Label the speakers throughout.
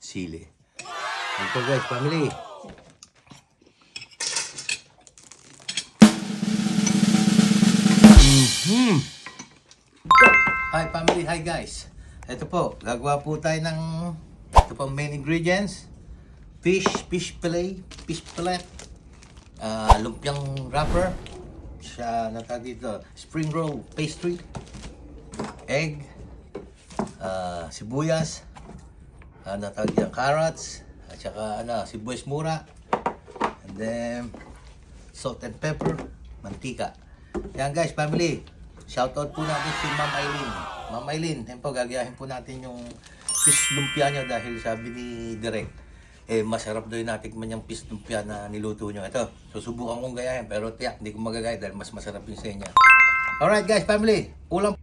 Speaker 1: sili. Ito guys, family. Hi family, hi guys. Ito po, gagawa po tayo ng ito pang main ingredients. Fish fillet, lumpiang wrapper, natag dito, spring roll pastry, egg, sibuyas, natag dito, carrots, at saka sibuyas mura, and then salt and pepper, mantika. Yan guys, family. Shoutout po natin si Ma'am Eileen. Ma'am Eileen, yan po, gagayahin po natin yung fish lumpia niya dahil sabi ni Direk, masarap daw yung natikman yung fish lumpia na niluto niyo. Ito, susubukan kong gayahin pero tiyak, hindi ko magagaya dahil mas masarap yung sa inyo. Alright guys, family, ulam.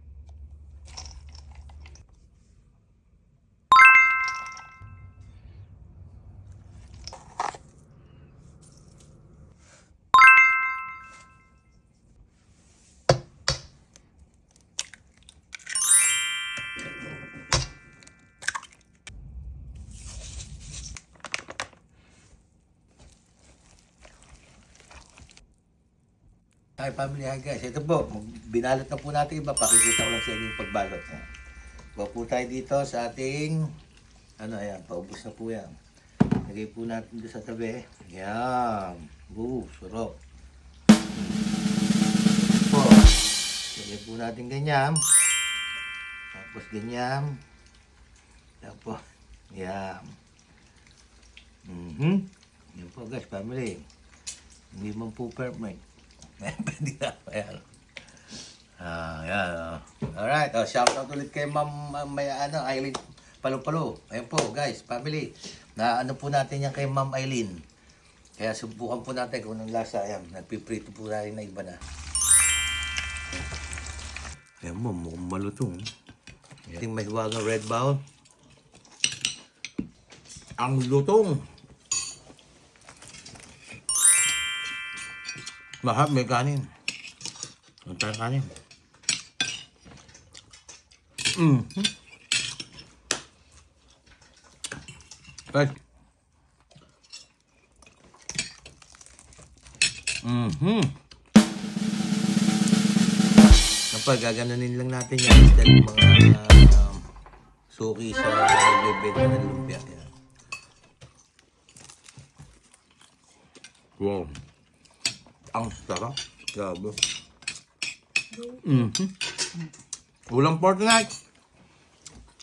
Speaker 1: Hi family, hi guys. Ito po, binalot na po natin iba. Pakikita ko lang sa inyo yung pagbalot. Bawa po tayo dito sa ating, ayan, paubos na po yan. Lagay po natin dito sa tabi. Ayan. Sarap. Po. Lagay po natin ganyan. Tapos ganyan. Tapos, ayan. Yan po guys, family. Hindi man po perfect. Pwede na. Ayan. Ayan. Alright. Shoutout ulit kay Ma'am Eileen Palo-Palo. Ayan po guys, family. Na po natin yan kay Ma'am Eileen. Kaya subukan po natin kung anong lasa. Ayan. Nagpiprito po tayo na iba na. Ayan mo, mukhang malutong. Ating may hiwagang red bowl. Ang lutong. Mahal, may kanin. Ang tayo kanin. Guys. Kapag gaganunin lang natin yan instead ng mga suki sa bebenta ng lumpia. Yan. Wow. Ang sarap. Grabe. Ulam for tonight.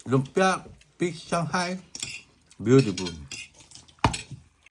Speaker 1: Lumpia, fish Shanghai. Beautiful.